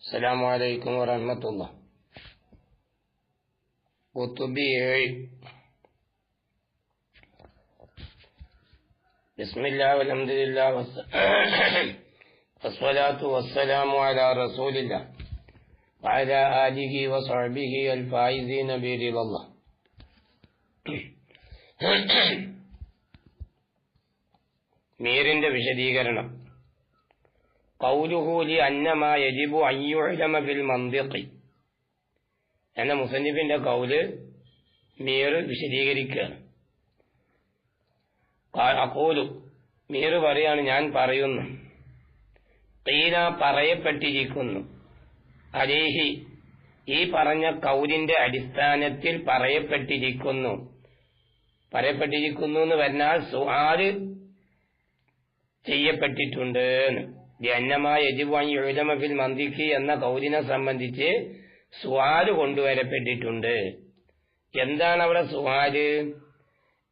السلام عليكم ورحمة الله. وطبيعي. بسم الله والحمد لله والصلاة والسلام على رسول الله وعلى آله وصحبه الفائزين برضا الله. മീറിന്റെ വിശദീകരണം. ഖൗലുഹു ലിഅന്നമാ യജിബു അൻ യുഅലമ ബിൽ മന്തിഖി എന്ന മുസന്നിഫിന്റെ ഖൗല് മീർ വിശദീകരിക്കുകയാണ്. അഖൂലു, മീർ പറയാണ്, ഞാൻ പറയുന്നു, ഖീല പറയപ്പെട്ടിരിക്കുന്നു, അലൈഹി ഈ പറഞ്ഞ ഖൗലിന്റെ അടിസ്ഥാനത്തിൽ പറയപ്പെട്ടിരിക്കുന്നു എന്ന് പറഞ്ഞാൽ സുആല് ചെയ്യപ്പെട്ടിട്ടുണ്ട്. ലിഅന്നമാ യജിബു അൻ യുഅലമ ബിൽ മന്തിഖി എന്ന ഖൗലിനെ സംബന്ധിച്ച് സുആല് കൊണ്ടുവരപ്പെട്ടിട്ടുണ്ട്. എന്താണ് അവിടെ സുആല്?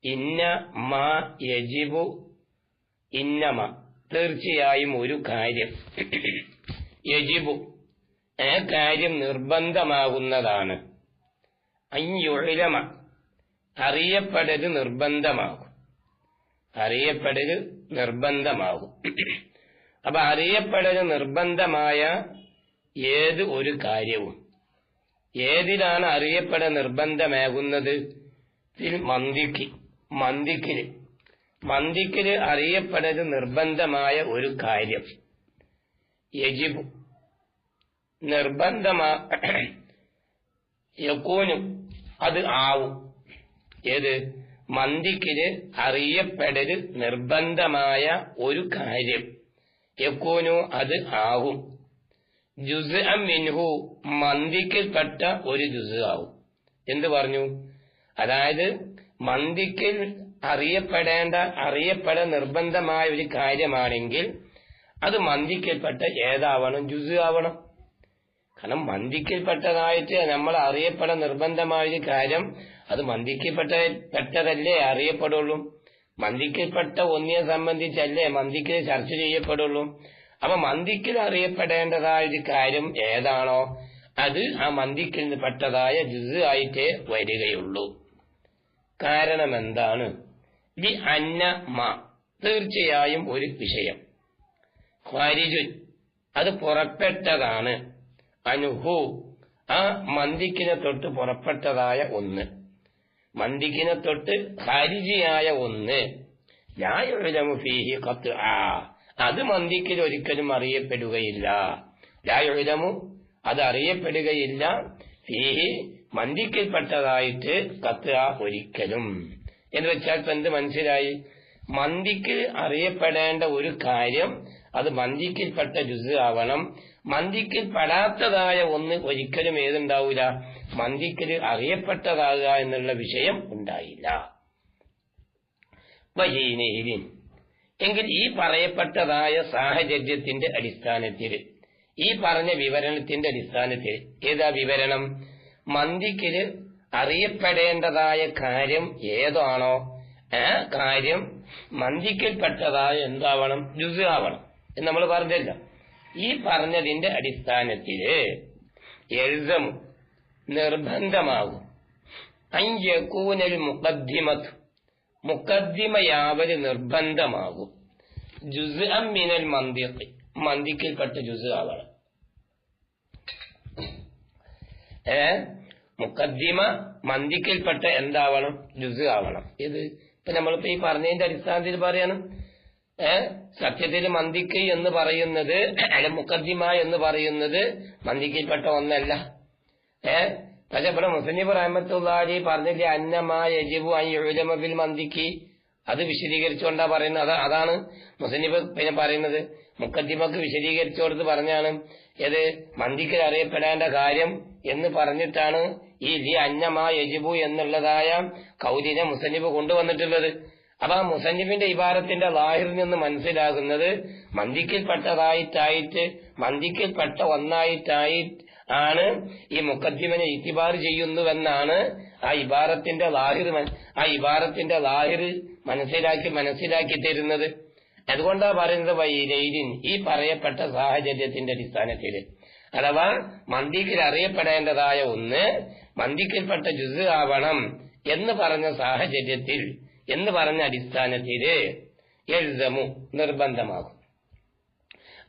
ഇന്നമാ യജിബു, ഇന്നമ തീർച്ചയായും ഒരു കാര്യം, യജിബു ആ കാര്യം നിർബന്ധമാകുന്നതാണ്, അൻ യുഅലമ അറിയപ്പെടൽ നിർബന്ധമാകും. അപ്പൊ അറിയപ്പെടൽ നിർബന്ധമായ ഏത് ഒരു കാര്യവും ഏതിലാണ് അറിയപ്പെടൽ നിർബന്ധമാകുന്നത്? മന്തിക്കില് അറിയപ്പെടൽ നിർബന്ധമായ ഒരു കാര്യം യജിബു യകൂനു അത് ആവും. ഏത്? മന്തിക്കില് അറിയപ്പെടൽ നിർബന്ധമായ ഒരു കാര്യം യകൂനു അത് ആവും. ജുസ്അൻ മിൻഹു മന്തിക്കിൽപ്പെട്ട ഒരു ജുസ് ആവും. എന്ത് പറഞ്ഞു? അതായത് മന്തിക്കിൽ അറിയപ്പെടാൻ നിർബന്ധമായ ഒരു കാര്യമാണെങ്കിൽ അത് മന്തിക്കിൽപ്പെട്ട ഏതാവണം? ജുസ് ആവണം. കാരണം മന്തിക്കിൽപ്പെട്ടതായിട്ട് നമ്മൾ അറിയപ്പെടാൻ നിർബന്ധമായ ഒരു കാര്യം അത് മന്തിക്കിൽപ്പെട്ടതല്ലേ അറിയപ്പെടുള്ളൂ. മന്തിക്കിൽപ്പെട്ട ഒന്നിനെ സംബന്ധിച്ചല്ലേ മന്തിക്കിൽ ചർച്ച ചെയ്യപ്പെടുള്ളൂ. അപ്പൊ മന്തിക്കിൽ അറിയപ്പെടേണ്ടതായ ഒരു കാര്യം ഏതാണോ അത് ആ മന്തിക്കിൽ പെട്ടതായ ജുസ് ആയിട്ടേ വരികയുള്ളൂ. കാരണം എന്താണ്? ലി അന്ന മാ തീർച്ചയായും ഒരു വിഷയം, ഖാരിജുൻ അത് പുറപ്പെട്ടതാണ്, അനുഹു ആ മന്തിക്കിനെ തൊട്ട് പുറപ്പെട്ടതായ ഒന്ന്, മന്തിക്കിനെ തൊട്ട് ഖാരിജിയായ ഒന്ന്, ലാ യുഅലമു ഫീഹി ഖത്ആ അത് മന്തിക്കിൽ ഒരിക്കലും അറിയപ്പെടുകയില്ല. ലാ യുഅലമു അത് അറിയപ്പെടുകയില്ല, ഫീഹി മന്തിക്കിൽപ്പെട്ടതായിട്ട് ഖത്ആ ഒരിക്കലും. എന്ന് വെച്ചാൽ എന്ത് മനസ്സിലായി? മന്തിക്കിൽ അറിയപ്പെടേണ്ട ഒരു കാര്യം അത് മന്തിക്കിൽപ്പെട്ട ജുസ് ആവണം. മന്തിക്കിൽ പെടാത്തതായ ഒന്ന് ഒരിക്കലും ഏതുണ്ടാവില്ല, മന്തിക്കിൽ അറിയപ്പെട്ടതാകുക എന്നുള്ള വിഷയം ഉണ്ടായില്ല. വഹീനയിലിൻ എങ്കിൽ ഈ പറയപ്പെട്ടതായ സാഹചര്യത്തിന്റെ അടിസ്ഥാനത്തിൽ, ഈ പറഞ്ഞ വിവരണത്തിന്റെ അടിസ്ഥാനത്തിൽ, ഏതാ വിവരണം? മന്തിക്കിൽ അറിയപ്പെടേണ്ടതായ കാര്യം ഏതാണോ ആ കാര്യം മന്തിക്കിൽപ്പെട്ടതായ എന്താവണം? ജുസ് ആവണം എന്ന് നമ്മൾ പറഞ്ഞല്ല. ഈ പറഞ്ഞതിന്റെ അടിസ്ഥാനത്തില് എൽസമു നിർബന്ധമാകും, അൻ യകൂനൽ മുഖദ്ദിമത്ത് മുഖദ്ദിമയാവല് നിർബന്ധമാകും, ജുസ്അൻ മിനൽ മന്തിഖി മന്തിക്കിൽപ്പെട്ട ജുസ് ആവണം. മുഖദ്ദിമ മന്തിക്കിൽപ്പെട്ട എന്താവണം? ജുസ് ആവണം. ഇത് ഇപ്പൊ നമ്മളിപ്പോ ഈ പറഞ്ഞതിന്റെ അടിസ്ഥാനത്തിൽ പറയണം. സത്യത്തിൽ മന്തിക്ക് എന്ന് പറയുന്നത് അല്ല, മുഖദ്ദിമ എന്ന് പറയുന്നത് മന്തിക്കിൽപ്പെട്ട ഒന്നല്ല. പക്ഷെ ഇവിടെ മുസന്നിഫ് റഹ്മത്തുള്ളാഹി പറഞ്ഞില്ലേ അന്നമാ യജിബു അൻ യുഅലമ ബിൽ മന്തിഖി, അത് വിശദീകരിച്ചുകൊണ്ടാ പറയുന്നത്. അതാണ് മുസന്നിഫ് പിന്നെ പറയുന്നത്. മുഖദ്ദിമക്ക് വിശദീകരിച്ചു കൊടുത്ത് പറഞ്ഞാണ് ഏത് മന്തിക്കിൽ അറിയപ്പെടേണ്ട കാര്യം എന്ന് പറഞ്ഞിട്ടാണ് ഈ ലി അന്നമാ യജിബു എന്നുള്ളതായ ഖൗലിനെ മുസന്നിഫ് കൊണ്ടുവന്നിട്ടുള്ളത്. അപ്പൊ ആ മുസന്നിഫിന്റെ ഇബാറത്തിന്റെ ലാഹിറിൽ നിന്ന് മനസ്സിലാകുന്നത് മന്തിക്കിൽപ്പെട്ടതായിട്ടായിട്ട് മന്തിക്കിൽപ്പെട്ട ഒന്നായിട്ടായി ആണ് ഈ മുഖദ്ദിമനെ ഇത്തിബാർ ചെയ്യുന്നുവെന്നാണ് ആ ഇബാറത്തിന്റെ ലാഹിർ മനസ്സിലാക്കി തരുന്നത്. അതുകൊണ്ടാ പറയുന്നത് വൈലൈലിൻ ഈ പറയപ്പെട്ട സാഹചര്യത്തിന്റെ അടിസ്ഥാനത്തിൽ അഥവാ മന്ദിക്കിൽ അറിയപ്പെടേണ്ടതായ ഒന്ന് മന്ദിക്കിൽപ്പെട്ട ജുസ് ആവണം എന്ന് പറഞ്ഞ സാഹചര്യത്തിൽ, എന്ന് പറഞ്ഞ അടിസ്ഥാനത്തില് യൽസമു നിർബന്ധമാകും.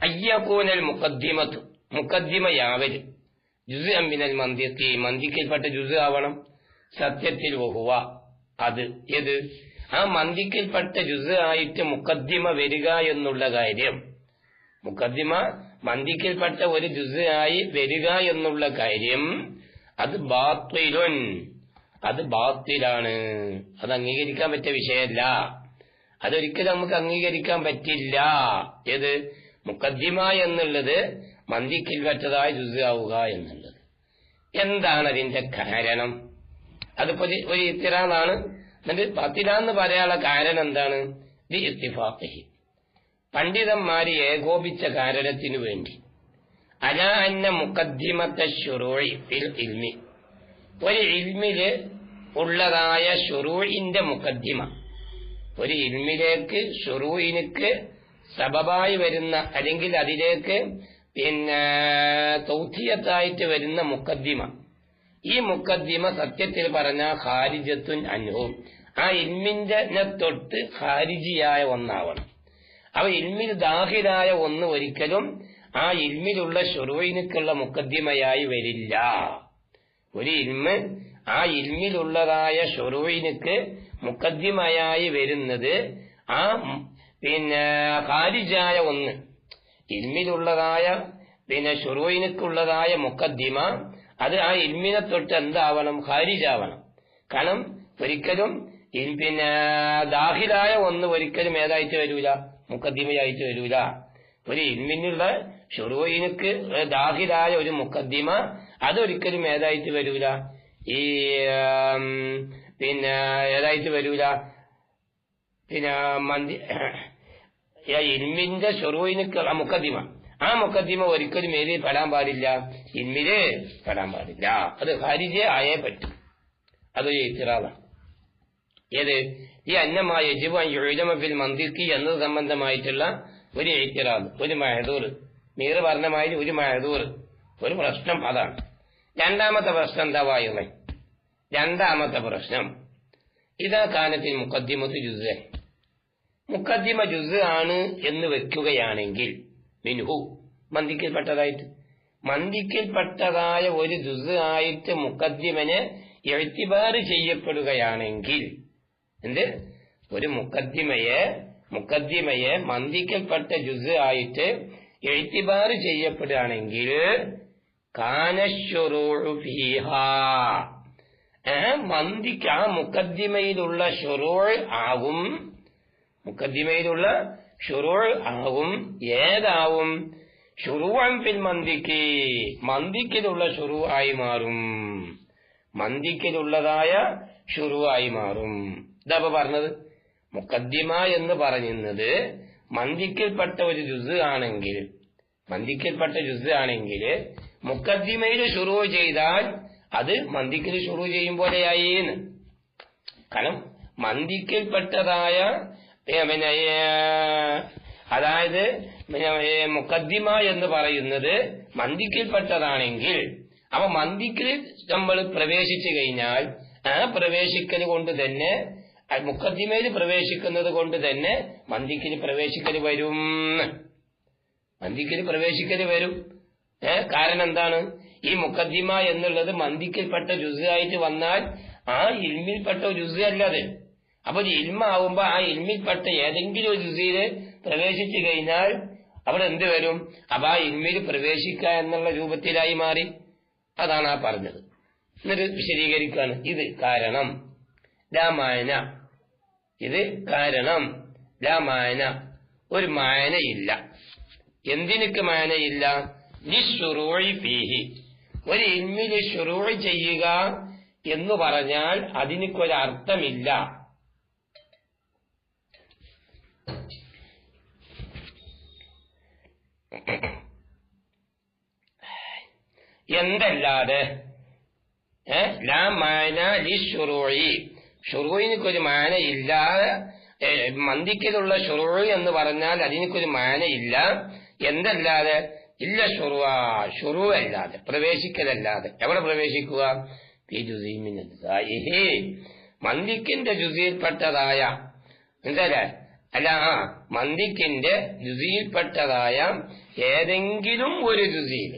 അയ്യകൂനൽ മുഖദ്ദിമത്തു മുഖദ്ദിമയാവല് ജുസ് അമ്മിനൽ മന്ദിക്കി മന്ദിക്കിൽപ്പെട്ട ജുസ് ആവണം. സത്യത്തിൽ വഹുവ അത് ഏത് ആ മന്ദിക്കിൽപ്പെട്ട ജുസ് ആയിട്ട് മുഖദ്ദിമ വരിക എന്നുള്ള കാര്യം, മുഖദ്ദിമ മന്ദിക്കിൽപ്പെട്ട ഒരു ജുസ് ആയി വരിക എന്നുള്ള കാര്യം അത് ബാത്തിലുൻ, അത് ബാത്തിലാണ്. അത് അംഗീകരിക്കാൻ പറ്റിയ വിഷയമല്ല. അതൊരിക്കലും നമുക്ക് അംഗീകരിക്കാൻ പറ്റില്ല. ഏത് മുഖദ്ദിമ എന്നുള്ളത് മന്ദിക്കിൽപ്പെട്ടതായ ജുസ് ആവുക എന്നുള്ളത്. എന്താണ് അതിന്റെ കാരണം? അതിപ്പോ ഒരു ഇത്തിറാന്നാണ്. എന്നിട്ട് ബാത്തിലാന്ന് പറയാനുള്ള കാരണം എന്താണ്? ദി ഇത്തിഫാഖിഹി, പണ്ഡിതന്മാര് ഏകോപിച്ച കാരണത്തിനു വേണ്ടി. അലാ അന്ന മുഖദ്ദിമത്തെ ശുറൂഇ ഫിൽ ഇൽമി, ഒരു ഇൽമില് ഉള്ളതായ ശുറൂഇന്റെ മുഖദ്ദിമ, ഒരു ഇൽമിലേക്ക് ശുറൂഇനിക്ക് സബബായി വരുന്ന അല്ലെങ്കിൽ അതിലേക്ക് തൗഥിയത്തായിട്ട് വരുന്ന മുഖദ്ദിമ, ഈ മുഖദ്ദിമ സത്യത്തിൽ പറഞ്ഞ ഖാരിജത്തുൻ അൻഹു, ആ ഇൽമിന്റെ തൊട്ട് ഖാരിജിയായ ഒന്നാവണം. അവ ഇൽമിൽ ദാഖിലായ ഒന്ന് ഒരിക്കലും ആ ഇൽമിലുള്ള ശുറൂഇനിക്കുള്ള മുഖദ്ദിമയായി വരില്ല. ഒരു ഇൽമ് ആ ഇൽമിലുള്ളതായ ശുറൂഇനിക്ക് മുഖദ്ദിമയായി വരുന്നത് ആ ഖാരിജായ ഒന്ന്, ഇൽമിലുള്ളതായ ശുറൂഇനിക്കുള്ളതായ മുഖദ്ദിമ അത് ആ ഇൽമിനെ തൊട്ട് എന്താവണം? ഖാരിജാവണം. കാരണം ഒരിക്കലും ദാഖിലായ ഒന്ന് ഒരിക്കലും ഏതായിട്ട് വരൂല? മുഖദ്ദിമയായിട്ട് വരൂല. ഒരു ഇൽമിനുള്ള ശുറൂഇനിക്ക് ദാഖിലായ ഒരു മുഖദ്ദിമ അതൊരിക്കലും ഏതായിട്ട് വരൂല? ഈ ഏതായിട്ട് വരൂല? ഇൽമിന്റെ ശുറൂഇനിക്ക് മുഖദ്ദിമ, ആ മുഖദ്ദിമ ഒരിക്കലും ഏതിൽ പെടാൻ പാടില്ല? ഇൽമില് പെടാൻ പാടില്ല. അത് ഖാരിജ ആയേ പറ്റും. അതൊരു ഇത്തിറാദാണ്. ഏത് ഈ അന്നമായ യജിബു അൻ യുഅ്ലമ ഫിൽ മന്തിഖി എന്നത് സംബന്ധമായിട്ടുള്ള ഒരു ഇത്തിറാദ്, ഒരു മഹദൂർ, മീർ പറഞ്ഞമാതിരി ഒരു മഹദൂർ, ഒരു പ്രശ്നം അതാണ്. രണ്ടാമത്തെ പ്രശ്നം എന്താ വായുവൻ? രണ്ടാമത്തെ പ്രശ്നം ഇതാ കാനത്തിൽ മുഖദ്ദിമത്ത് ജുസ്, മുഖദ്ദിമ ജുസ് ആണ് എന്ന് വെക്കുകയാണെങ്കിൽ മിൻഹു മന്ദിക്കിൽപ്പെട്ടതായിട്ട്, മന്ദിക്കിൽപ്പെട്ടതായ ഒരു ജുസ് ആയിട്ട് മുഖദ്ദിമനെ ഇഅ്തിബാർ ചെയ്യപ്പെടുകയാണെങ്കിൽ, എന്ത് ഒരു മുഖദ്ദിമയെ മന്ദിക്കിൽപ്പെട്ട ജുസ് ആയിട്ട് ഇഅ്തിബാർ ചെയ്യപ്പെടുകയാണെങ്കിൽ കാന ശുറൂഉ ഫീഹാ, മന്ദിക്ക് ആ മുഖദ്ദിമയിലുള്ള ശുറൂഉ ആകും, മുഖദ്ദിമയിലുള്ള ശുറൂഉ ആകും. ഏതാവും? ശുറൂഅൻ ഫിൽ മന്ദിക്കി, മന്ദിക്കിലുള്ള ശുറൂഅ ആയി മാറും, മന്ദിക്കിലുള്ളതായ ശുറൂഅ ആയി മാറും. ഇതാ പറഞ്ഞത്. മുഖദ്ദിമ എന്ന് പറയുന്നത് മന്ദിക്കിൽപ്പെട്ട ഒരു ജുസ് ആണെങ്കിൽ, മന്ദിക്കിൽപ്പെട്ട ജുസ് ആണെങ്കിൽ മുഖദ്ദിമയിൽ ശുറൂഅ ചെയ്താൽ അത് മന്ദിക്കിൽ ശുറൂഅ ചെയ്യും പോലെയായി. കാരണം മന്ദിക്കിൽപ്പെട്ടതായ അതായത് മുഖദ്ദിമ എന്ന് പറയുന്നത് മന്ദിക്കിൽപ്പെട്ടതാണെങ്കിൽ, അപ്പൊ മന്ദിക്കിൽ നമ്മൾ പ്രവേശിച്ചു കഴിഞ്ഞാൽ ആ പ്രവേശിക്കൽ കൊണ്ട് തന്നെ, മുഖദ്ദിമയിൽ പ്രവേശിക്കുന്നത് കൊണ്ട് തന്നെ മന്ദിക്കിൽ പ്രവേശിക്കൽ വരും, മന്ദിക്കിൽ പ്രവേശിക്കൽ വരും. കാരണം എന്താണ്? ഈ മുഖദ്ദിമ എന്നുള്ളത് മന്ദിക്കിൽപ്പെട്ട ജുസ് ആയിട്ട് വന്നാൽ ആ ഇൽമിൽപ്പെട്ട ജുസ് അല്ലത്. അപ്പൊ ഇൽമാവുമ്പോ ആ ഇൽമിൽപ്പെട്ട ഏതെങ്കിലും ഒരു ജുസിയിൽ പ്രവേശിച്ചു കഴിഞ്ഞാൽ അവിടെ എന്ത് വരും? അപ്പൊ ആ ഇൽമിൽ പ്രവേശിക്കുക എന്നുള്ള രൂപത്തിലായി മാറി. അതാണ് ആ പറഞ്ഞത്. എന്നിട്ട് വിശദീകരിക്കാണ്. ഇത് കാരണം ലാമായന, ഇത് കാരണം ലാമായന, ഒരു മായനയില്ല. എന്തിനൊക്കെ മായനയില്ല? ലിശ്ശുറൂഇ ഫീഹി, ഒരു ഇൽമില് ശുറൂഇ ചെയ്യുക എന്ന് പറഞ്ഞാൽ അതിനൊരർത്ഥമില്ല. എന്തല്ലാതെ ലാ മാന ലിശ്ശുറൂഇ, ശുറൂഇനൊരു മാനയില്ല. മന്ദിക്കിലുള്ള ശുറൂഇ എന്ന് പറഞ്ഞാൽ അതിനൊരു മാനയില്ല. എന്തല്ലാതെ ഇല്ല ഷുറൂ അല്ലാതെ പ്രവേശിക്കലല്ലാതെ. എവിടെ പ്രവേശിക്കുക? മന്ദിക്കിന്റെ ജുസിയിൽപ്പെട്ടതായ അല്ല മന്ദിക്കിന്റെ ജുസിയിൽപ്പെട്ടതായ ഏതെങ്കിലും ഒരു ജുസിയിൽ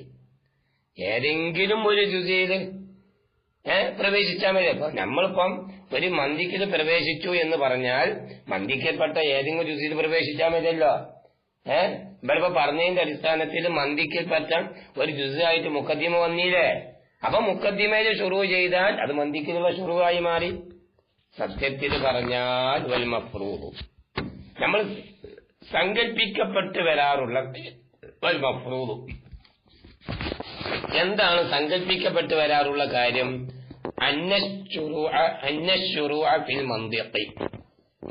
പ്രവേശിച്ചാൽ മതി. അപ്പൊ നമ്മളിപ്പം ഒരു മന്ദിക്കിൽ പ്രവേശിച്ചു എന്ന് പറഞ്ഞാൽ മന്ദിക്കൽപ്പെട്ട ഏതെങ്കിലും ജുസിയിൽ പ്രവേശിച്ചാൽ മതിയല്ലോ. ഇവിടെ പറഞ്ഞതിന്റെ അടിസ്ഥാനത്തിൽ മന്ദിക്കൽപ്പെട്ട ഒരു ജുസായിട്ട് മുഖദ്ദിമ വന്നില്ലേ? അപ്പൊ മുഖദ്ദിമയിൽ ഷുറൂ ചെയ്താൽ അത് മന്ദിക്കിലുള്ള ഷുറൂവായി മാറി. സത്യത്തിൽ പറഞ്ഞാൽ വൽ മഫ്റൂദ് നമ്മൾ സങ്കല്പിക്കപ്പെട്ട് വരാറുള്ള വൽ മഫ്റൂദ് എന്താണ് സങ്കല്പിക്കപ്പെട്ട് വരാറുള്ള കാര്യം? അന്നശ്ശുറൂഅ ഫിൽ മന്ദിഖി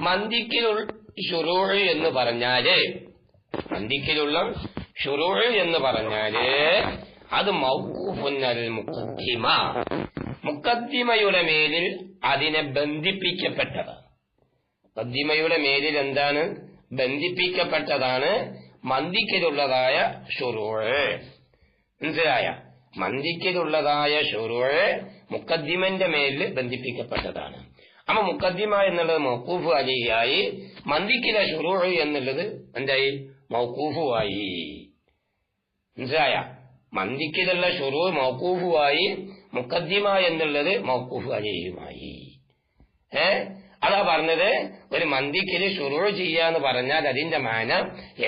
മന്ദിക്കിലുള്ള ശുറൂഅ് എന്ന് പറഞ്ഞാല് അത് മൗഖൂഫുൻ അലൽ മുഖദ്ദിമ മുഖദ്ദിമയുടെ മേലിൽ അതിനെ ബന്ധിപ്പിക്കപ്പെട്ടതാണ്. മുഖദ്ദിമയുടെ മേലിൽ എന്താണ് ബന്ധിപ്പിക്കപ്പെട്ടതാണ് മന്ദിക്കിലുള്ളതായ ശുറൂഅ്. മനസ്സിലായ? മന്ദിക്കിലുള്ളതായ ശുറൂഅ് മുഖദ്ദിമന്റെ മേലിൽ ബന്ധിപ്പിക്കപ്പെട്ടതാണ്. അപ്പൊ മുഖദ്ദിമ എന്നുള്ളത് മൗഖൂഫ് അലൈഹിയായി, മന്ദിക്കിലെ ശുറൂഅ് എന്നുള്ളത് എന്തായി? മൗഖൂഫുമായി. മനസ്സിലായ? മന്ദിക്കിലുള്ള ശുറൂഅ് മൗഖൂഫുമായി, മുഖദ്ദിമ എന്നുള്ളത് മൗഖൂഫ് അലൈഹിയുമായി. അതാ പറഞ്ഞത് ഒരു മന്ദിക്കില് ശുറൂഅ് ചെയ്യാന്ന് പറഞ്ഞാൽ അതിന്റെ മാന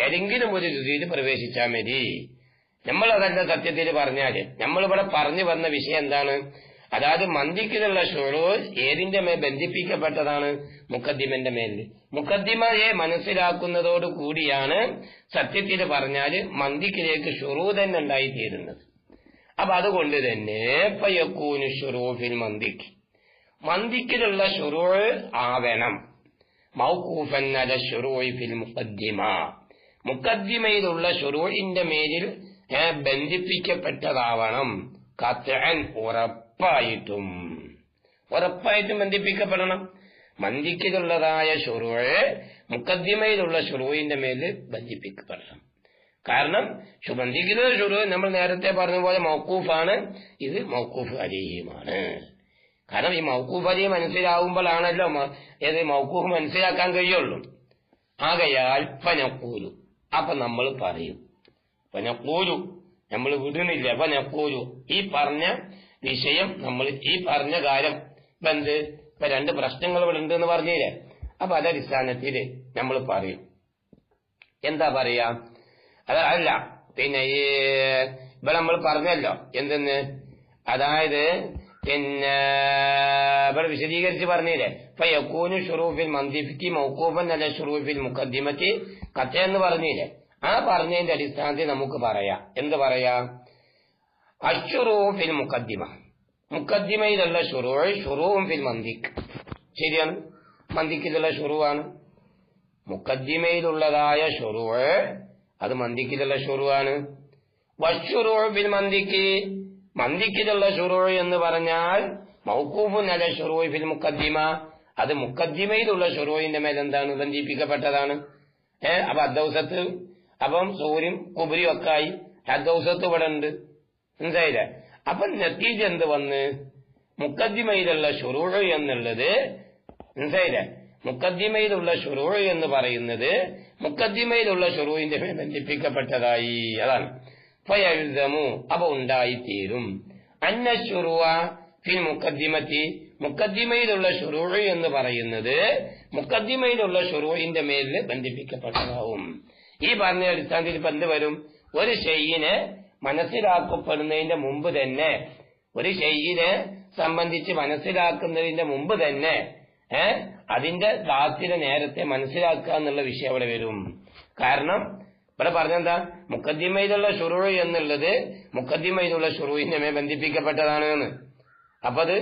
ഏതെങ്കിലും ഒരു ജുസിയിൽ പ്രവേശിച്ചാൽ മതി. നമ്മളതല്ല സത്യത്തിൽ പറഞ്ഞാല് നമ്മളിവിടെ പറഞ്ഞു വന്ന വിഷയം എന്താണ്? അതായത് മന്ദിക്കിലുള്ള ശുറൂഅ് ഏതിന്റെ മേൽ ബന്ധിപ്പിക്കപ്പെട്ടതാണ്? മുഖദ്ദിമന്റെ മേലിൽ. മുഖദ്ദിമയെ മനസ്സിലാക്കുന്നതോട് കൂടിയാണ് സത്യത്തിൽ പറഞ്ഞാല് മന്ദിക്കിലേക്ക് ശുറൂഅ് തന്നെ ഉണ്ടായിത്തീരുന്നത്. അപ്പൊ അതുകൊണ്ട് തന്നെ ഫയകൂനു ശുറൂഅു ഫിൽ മന്ദിക്ക് മന്ദിക്കിലുള്ള ശുറൂഅ് ആവണം മൗഖൂഫൻ അല ശുറൂഇ ഫിൽ മുഖദ്ദിമ മുഖദ്ദിമയിലുള്ള ശുറൂഇന്റെ മേലിൽ ബന്ധിപ്പിക്കപ്പെട്ടതാവണം. ഖത്അൻ ഉറപ്പായിട്ടും ബന്ധിപ്പിക്കപ്പെടണം. മന്ദിക്കിലുള്ളതായ ശുറൂഅ് മുഖദ്ദിമയിലുള്ള ശുറൂഇന്റെ മേലിൽ ബന്ധിപ്പിക്കപ്പെടണം. കാരണം മന്ദിക്കിലുള്ള ശുറൂഅ് നമ്മൾ നേരത്തെ പറഞ്ഞ പോലെ മൗഖൂഫാണ്, ഇത് മൗഖൂഫ് അലൈഹിയുമാണ്. കാരണം ഈ മൗഖൂഫ് അലൈഹി മനസ്സിലാവുമ്പോഴാണല്ലോ ഏത് മൗഖൂഫ് മനസ്സിലാക്കാൻ കഴിയുള്ളൂ. ആകയാൽ ഫനഖൂലു അപ്പൊ നമ്മൾ പറയും, ഫനഖൂലു നമ്മൾ വിടുന്നില്ല, ഫനഖൂലു ഈ പറഞ്ഞ വിഷയം നമ്മൾ ഈ പറഞ്ഞ കാര്യം ഇപ്പൊ രണ്ട് പ്രശ്നങ്ങൾ ഇവിടെ ഉണ്ടെന്ന് പറഞ്ഞില്ലേ? അപ്പൊ അതടിസ്ഥാനത്തില് നമ്മൾ പറയും. എന്താ പറയാ? അതല്ല പിന്നെ ഈ ഇവിടെ നമ്മൾ പറഞ്ഞല്ലോ എന്തെന്ന്, അതായത് പിന്നെ ഇവിടെ വിശദീകരിച്ച് പറഞ്ഞില്ലേ? ഫയകൂനു ശുറൂഉ ഫിൽ മന്ദിഖി മൗഖൂഫൻ അല ശുറൂഇ ഫിൽ മുഖദ്ദിമത്തി ഖത്അ എന്ന് പറഞ്ഞില്ലേ? ആ പറഞ്ഞതിന്റെ അടിസ്ഥാനത്തിൽ നമുക്ക് പറയാം. എന്ത് പറയാ? അശ്ശുറൂഉ ഫിൽ മുഖദ്ദിമ മുഖദ്ദിമയിലുള്ള ശുറൂഉ ഫിൽ മന്ദിഖ് ശരിയാണ്, മന്ദിക്കിലുള്ള ശുറൂആണ്. മുഖദ്ദിമയിലുള്ളതായ ശുറൂഅ് അത് മന്ദിക്കിലുള്ള ശുറൂആണ്. വശ്ശുറൂഉ ഫിൽ മന്ദിഖി മന്ദിക്കിലുള്ള ശുറൂഅ് എന്ന് പറഞ്ഞാൽ മൗഖൂഫുൻ അല ശുറൂഇ ഫിൽ മുഖദ്ദിമ അത് മുഖദ്ദിമയിലുള്ള ശുറൂഇന്റെ മേൽ എന്താണ് ബന്ധിപ്പിക്കപ്പെട്ടതാണ്. അപ്പൊ അദ്ദൗസത്ത് അപ്പം സൂര്യൻ കുബരിയും ഒക്കെ ആയി, അദ്ദൗസത്ത് ഇവിടെ ഉണ്ട്. മനസ്സിലായില്ലേ? അപ്പൊ നതീജ എന്ത് വന്ന് മുഖദ്ദിമയിലുള്ള ശുറൂഅ് എന്നുള്ളത് മനസ്സിലായില്ലേ? മുഖദ്ദിമയിലുള്ള ശുറൂഅ് എന്ന് പറയുന്നത് മുഖദ്ദിമയിലുള്ള ശുറൂഇന്റെ മേൽ ബന്ധിപ്പിക്കപ്പെട്ടതായി. അതാണ് ഫയൽസമു അപ്പൊ ഉണ്ടായിത്തീരും. അന്ന ശുറൂഅ ഫിൽ മുഖദ്ദിമത്തി മുഖദ്ദിമയിലുള്ള ശുറൂഅ് എന്ന് പറയുന്നത് മുഖദ്ദിമയിലുള്ള ശുറൂഇന്റെ മേലിൽ ബന്ധിപ്പിക്കപ്പെട്ടതാവും. ഈ പറഞ്ഞ അടിസ്ഥാനത്തിൽ ഇപ്പൊ എന്ത് വരും? ഒരു ഷൈഇനെ മനസ്സിലാക്കപ്പെടുന്നതിന്റെ മുമ്പ് തന്നെ, ഒരു ഷൈഇനെ സംബന്ധിച്ച് മനസ്സിലാക്കുന്നതിന്റെ മുമ്പ് തന്നെ അതിന്റെ ദാത്തിനെ നേരത്തെ മനസ്സിലാക്കുക എന്നുള്ള വിഷയം അവിടെ വരും. കാരണം ഇവിടെ പറഞ്ഞെന്താ? മുഖദ്ദിമയിലുള്ള ശുറൂഅ് എന്നുള്ളത് മുഖദ്ദിമയിലുള്ള ശുറൂഇന്റെ മേൽ ബന്ധിപ്പിക്കപ്പെട്ടതാണ് എന്ന്. അപ്പൊ അത്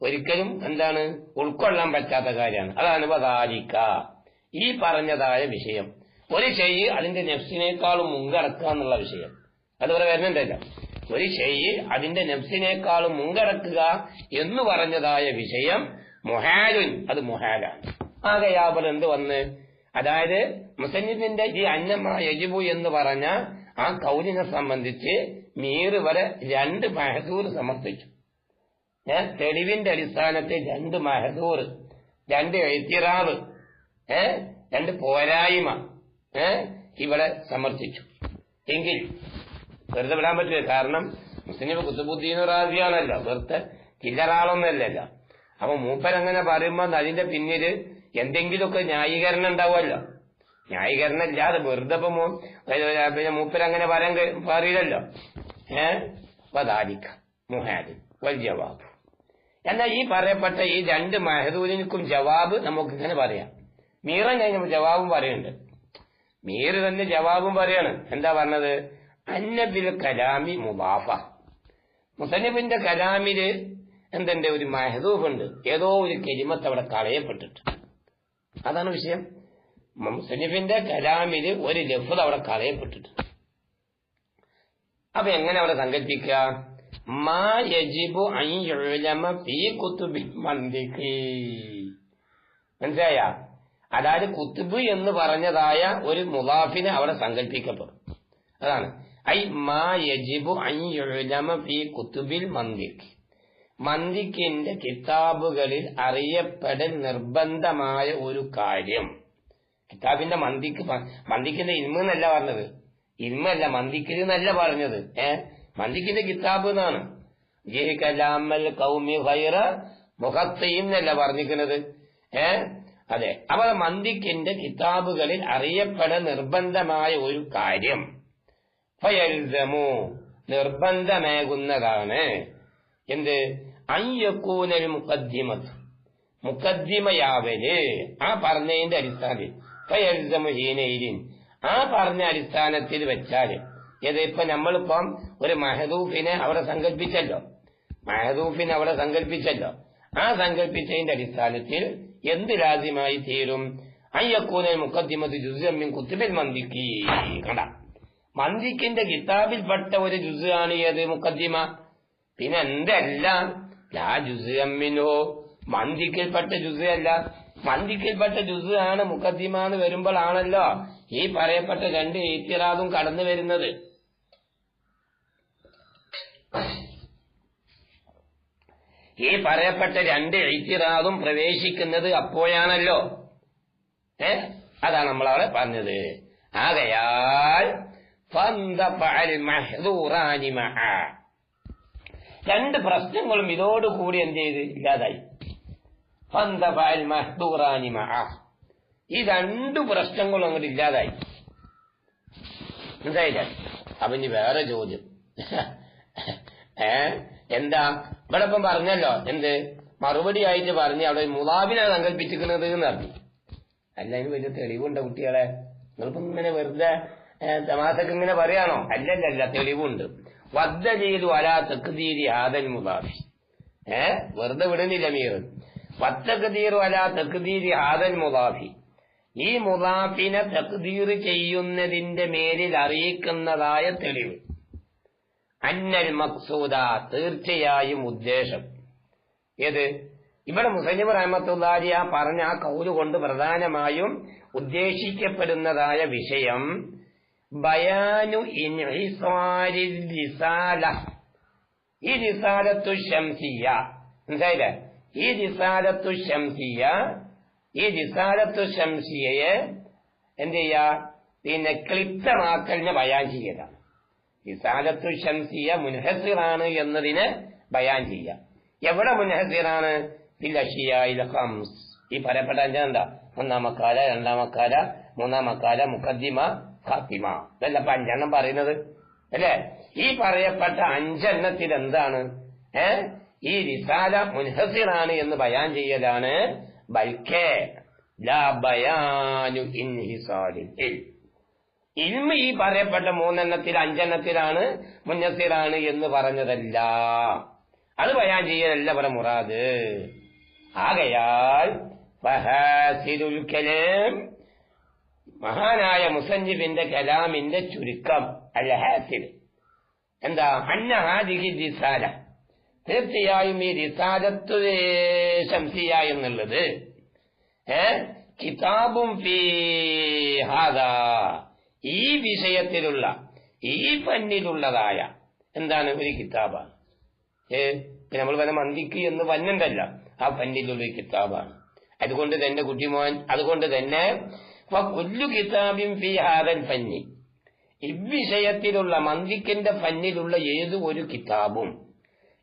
ഒരിക്കലും എന്താണ് ഉൾക്കൊള്ളാൻ പറ്റാത്ത കാര്യമാണ്. അതാണ് വദാലിക ഈ പറഞ്ഞതായ വിഷയം. ഒരു ഷൈഇ അതിന്റെ നഫ്സിനേക്കാളും മുൻകടക്കുക എന്നുള്ള വിഷയം അതുപോലെ വരുന്നുണ്ടല്ലോ. ഒരു ഷൈഇ അതിന്റെ നഫ്സിനേക്കാളും മുൻകടക്കുക എന്ന് പറഞ്ഞതായ വിഷയം മുഹാലുൻ അത് മുഹാലാണ്. ആകയാൽ എന്ത് വന്ന്, അതായത് മുസന്നിഫിന്റെ ഈ അന്നമ യജിബു എന്ന് പറഞ്ഞ ആ കൗലിനെ സംബന്ധിച്ച് മീർ വരെ 2 മഹദൂർ സമർപ്പിച്ചു. തെളിവിന്റെ അടിസ്ഥാനത്തിൽ 2 മഹദൂർ, 2 എത്തിറാവ്, 2 പോരായ്മ ഇവിടെ സമർത്ഥിച്ചു. എങ്കിൽ വെറുതെ വിടാൻ പറ്റില്ല. കാരണം മുസ്ലിം കുത്തുബുദ്ദീൻ റാസിയാണല്ലോ, വെറുതെ ചില്ലറാളൊന്നല്ലല്ലോ. അപ്പൊ മൂപ്പരങ്ങനെ പറയുമ്പോ അതിന്റെ പിന്നില് എന്തെങ്കിലുമൊക്കെ ന്യായീകരണം ഉണ്ടാവുമല്ലോ. ന്യായീകരണം ഇല്ലാതെ വെറുതെ പിന്നെ മൂപ്പരങ്ങനെ പറയാൻ പറയില്ലല്ലോ. വദാലിക മുഹാദി വൽ ജവാബ്. എന്നാൽ ഈ പറയപ്പെട്ട ഈ 2 മഹദൂരിനും ജവാബ് നമുക്ക് ഇങ്ങനെ പറയാം. മീറൻ കഴിഞ്ഞ ജവാബും പറയുന്നുണ്ട്. മീർ തന്നെ ജവാബും പറയാണ്. എന്താ പറഞ്ഞത്? അന്നബിൽ കലാമി മുബാഫ. മുസന്നിഫിന്റെ കലാമില് എന്തുണ്ട്? ഒരു മഹദൂഫ് ഉണ്ട്. ഏതോ ഒരു കലിമത്ത് അവിടെ കളയപ്പെട്ടിട്ട്. അതാണ് വിഷയം. മുസന്നിഫിന്റെ കലാമില് ഒരു ലഫ്ദ് അവിടെ കളയപ്പെട്ടിട്ട്. അപ്പൊ എങ്ങനെ അവിടെ സങ്കല്പിക്കുക? മാ യജിബു അൻ യുഅലമ ഫീ കുതുബിൽ മന്തിഖി. മനസ്സിലായ? അതായത് കുത്തുബ് എന്ന് പറഞ്ഞതായ ഒരു മുദാഫിനെ അവിടെ സങ്കല്പിക്കപ്പെടും. അതാണ് ഐ മാ യജിബു അൻ യുഅലമ ഫീ കുതുബിൽ മന്തിഖ്. മന്തിക്കിന്റെ കിതാബുകളിൽ അറിയപ്പെടൽ നിർബന്ധമായ ഒരു കാര്യം. കിതാബിന്റെ മന്തിക്കിന്റെ ഇൽമ എന്നല്ല പറഞ്ഞത്. ഇൽമല്ല, മന്തിക്കിൽ എന്നല്ല പറഞ്ഞത്. മന്തിക്കിന്റെ കിതാബ് എന്നാണ്. ജി കലാമൽ ഖൗമി ഖൈറ മുഖത്തീൻ എന്നല്ല പറഞ്ഞിരിക്കുന്നത്. അതെ. അപ്പൊ മന്തിക്കിന്റെ കിതാബുകളിൽ അറിയപ്പെടൽ നിർബന്ധമായ ഒരു കാര്യം ഫയൽസമു നിർബന്ധമാകുന്നതാണ്. എന്ത്? അയ്യക്കൂനൽ മുഖദ്ദിമത്ത്, മുഖദ്ദിമയാവല് ആ പറഞ്ഞതിന്റെ അടിസ്ഥാനത്തിൽ ഫയൽസമു ഹീനയിലിൻ ആ പറഞ്ഞ അടിസ്ഥാനത്തിൽ വെച്ചാല് ഇപ്പൊ നമ്മളിപ്പം ഒരു മഹദൂഫിനെ അവിടെ സങ്കല്പിച്ചല്ലോ. ആ സങ്കല്പിച്ചതിന്റെ അടിസ്ഥാനത്തിൽ എന്ത് ലാസിമായി തീരും? അയ്യക്കൂനൽ മുഖദ്ദിമത്ത് ജുസ്അൻ മിൻ കുതുബിൽ മന്തിഖി. കണ്ട, മന്തിക്കിന്റെ കിതാബിൽപ്പെട്ട ഒരു ജുസ് ആണ് ഏത്? മുഖദ്ദിമ. പിന്നെ എന്തല്ല ലാ ജുസ്അൻ മിൻഹു, മന്തിക്കിൽപ്പെട്ട ജുസ് അല്ല. മന്തിക്കിൽപ്പെട്ട ജുസ് ആണ് മുഖദ്ദിമ എന്ന് വരുമ്പോഴാണല്ലോ ഈ പറയപ്പെട്ട 2 ഇത്തിറാദും കടന്നു വരുന്നത്. ഈ പറയപ്പെട്ട 2 ഇത്തിറാദും പ്രവേശിക്കുന്നത് അപ്പോഴാണല്ലോ. അതാണ് നമ്മളവിടെ പറഞ്ഞത്. ആകയാൽ ഫന്തഫഅൽ മഹ്ദൂറാനി മഅ, 2 പ്രശ്നങ്ങളും ഇതോടുകൂടി എന്ത് ചെയ്ത് ഇല്ലാതായി. ഫന്തഫഅൽ മഹ്ദൂറാനി മഅ, ഈ 2 പ്രശ്നങ്ങളും അങ്ങോട്ട് ഇല്ലാതായി. എന്തായില്ല? അപ്പൊ ഇനി വേറെ ചോദ്യം. എന്താ ഇവിടെ ഇപ്പം പറഞ്ഞല്ലോ, എന്ത് മറുപടി ആയിട്ട് പറഞ്ഞ് അവിടെ മുദാഫിനെ സങ്കല്പിച്ചിരിക്കുന്നത് എന്ന് പറഞ്ഞു. അല്ല, അതിന് വലിയ തെളിവുണ്ടോ കുട്ടികളെ? നിങ്ങളിപ്പം ഇങ്ങനെ വെറുതെ തമാശക്ക് ഇങ്ങനെ പറയാണോ? അല്ലല്ല, തെളിവുണ്ട്. വദ്ദലീലു അലാ തഖ്ദീരി ഹാദൽ മുദാഫി. വെറുതെ വിടുന്നില്ല മീർ. വത്തഖ്ദീറു അലാ തഖ്ദീരി ഹാദൽ മുദാഫി, ഈ മുദാഫിനെ തഖ്ദീർ ചെയ്യുന്നതിന്റെ മേലിൽ അറിയിക്കുന്നതായ തെളിവ്. അന്നൽ മഖ്സൂദ, തീർച്ചയായും ഉദ്ദേശം. ഏത്? ഇവിടെ മുസന്നിഫ് റഹ്മത്തുള്ളാഹി പറഞ്ഞ ആ കൗല് കൊണ്ട് പ്രധാനമായും ഉദ്ദേശിക്കപ്പെടുന്നതായ വിഷയം ബയാനു ഇൻഹിസാരിൽ റിസാല, ഈ റിസാലത്തു ശംസിയ. മനസ്സിലായില്ലേ? ഈ റിസാലത്തു ശംസിയയെ എന്ത് ചെയ്യാ? പിന്നെ ക്ലിപ്തമാക്കലിനെ ബയാൻ ചെയ്യലാണ്. റിസാലത്തു ശംസിയ മുൻഹസിറാണ് എന്നതിനെ ബയാൻ ചെയ്യാം. എവിടെ മുൻഹസിറാണ്? ഫിൽ അഷിയാഇൽ ഖംസ്, ഈ പറയപ്പെട്ട 5 എന്താ? 1-ാം മക്കാല, 2-ാം മക്കാല, 3-ാം മക്കാല, മുഖദ്ദിമ, ഖാത്തിമ. ഇതല്ല 5 പറയുന്നത് അല്ലേ? ഈ പറയപ്പെട്ട 5 എന്താണ്? ഈ റിസാല മുൻഹസിറാണ് എന്ന് ബയാൻ ചെയ്യലാണ്. ബൽക്കേ ലാ ബയാനു ഇൻഹിസാരിൽ ഇൽമ, ഈ പറയപ്പെട്ട 3 5 മുൻഹസിറാണ് എന്ന് പറഞ്ഞതല്ല, അത് ബയാൻ ചെയ്യലല്ല പറ മുറാദ്. ആകയാൽ ഫഹാസിലുൽ കലാം, മഹാനായ മുസന്നിഫിന്റെ കലാമിന്റെ ചുരുക്കം അൽ ഹാസിൽ എന്താ? അന്ന ഹാദിഹി റിസാല, തീർച്ചയായും ഈ റിസാലത്തു ശംസിയ എന്നുള്ളത് കിതാബും ഫീ ഹാദാ, ഈ വിഷയത്തിലുള്ള ഈ ഫന്നിലുള്ളതായ എന്താണ് ഒരു കിതാബാണ്. നമ്മൾ പറഞ്ഞ മന്ദിക്ക് എന്ന് വന്നുണ്ടല്ല, ആ ഫന്നിലുള്ള ഒരു കിതാബാണ്. അതുകൊണ്ട് തന്നെ കുട്ടിമോൻ, അതുകൊണ്ട് തന്നെ വകുല്ലു കിതാബിൻ ഫീ ഹാദൽ ഫന്നി, ഇവിഷയത്തിലുള്ള മന്ദിക്കിന്റെ ഫന്നിലുള്ള ഏത് ഒരു കിതാബും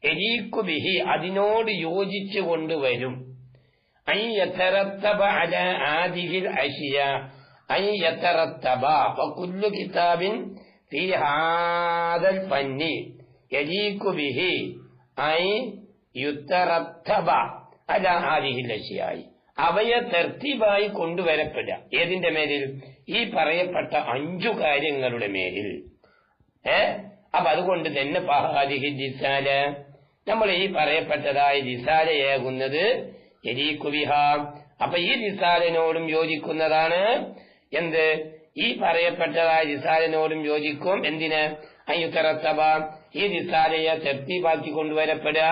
യലീഖു ബിഹി, അതിനോട് യോജിച്ചു കൊണ്ടുവരും. അൻ യതറത്തബ അലാ ആദിഹിൽ അശിയ, അൻ യതറത്തബ വകുല്ലു കിതാബിൻ ഫീ ഹാദൽ ഫന്നി യലീഖു ബിഹി അൻ യുതറത്തബ അലാ ആദിഹിൽ അശിയായി, അവയെ തർത്തീബായി കൊണ്ടുവരപ്പെടുക. ഏതിന്റെ മേലിൽ? ഈ പറയപ്പെട്ട 5 കാര്യങ്ങളുടെ മേലിൽ. അപ്പൊ അതുകൊണ്ട് തന്നെ ഫഹാദിഹി റിസാല, നമ്മൾ ഈ പറയപ്പെട്ടതായ റിസാലയാകുന്നത് യലീഖു ബിഹാ, അപ്പൊ ഈ റിസാലനോടും യോജിക്കുന്നതാണ്. എന്ത്? ഈ പറയപ്പെട്ടതായ റിസാലനോടും യോജിക്കും. എന്തിന്? അയ്യുത്തറത്തബ, ഈ റിസാലയെ തർത്തീബാക്കി കൊണ്ടുവരപ്പെടുക.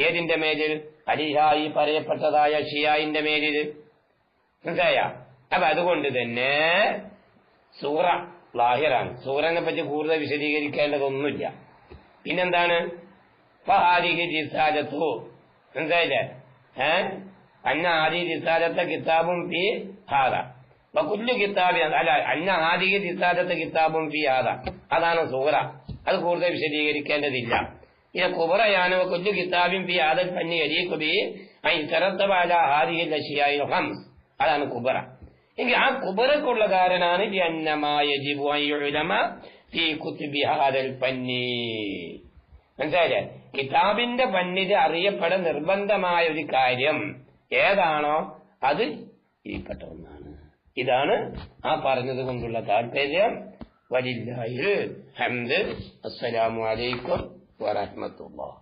ഏതിന്റെ മേലിൽ? അലിഹ, ഈ പറയപ്പെട്ടതായ ഷിയായിന്റെ മേലിൽ. മനസ്സിലായ? അപ്പൊ അതുകൊണ്ട് തന്നെ സൂറ ലാഹിറാണ്. സൂറനെ പറ്റി കൂടുതൽ വിശദീകരിക്കേണ്ടതൊന്നുമില്ല. പിന്നെന്താണ്? ഫഹാദിഹി റിസാലത്തു, മനസ്സിലായില്ലേ? അന്ന ആദി റിസാലത്തെ കിതാബും ഫീ ഹാദ വകുല്ലു കിതാബി, അല്ല, അന്ന ആദിഹി റിസാലത്തെ കിതാബും ഫീ ഹാദ, അതാണ് സൂറ. അത് കൂടുതൽ വിശദീകരിക്കേണ്ടതില്ല. ഇത് കുബറയാണ്. വകുല്ലു കിതാബിൻ ഫീ ഹാദൽ ഫന്നി യലീഖു ബിഹി അൻ യതറത്തബ അലാ ഹാദിഹിൽ അശ്യാഇൽ ഖംസ്, അതാണ് കുബറ. എങ്കിൽ ആ കുബറക്കുള്ളകാരനാണ് ലിഅന്നമാ യജിബു അൻ യുഅലമ ഫീ കുതുബി ഹാദൽ ഫന്നി. മനസ്സിലായില്ലേ? കിതാബിന്റെ ഫന്നിൽ അറിയപ്പെടാൻ നിർബന്ധമായ ഒരു കാര്യം ഏതാണോ അത് ഇതിൽപ്പെട്ട ഒന്നാണ്. ഇതാണ് ആ പറഞ്ഞത് കൊണ്ടുള്ള താല്പര്യം. വലില്ലാഹിൽ ഹംദ്. അസ്സലാമു അലൈക്കും വറഹ്മത്തുള്ളാഹി.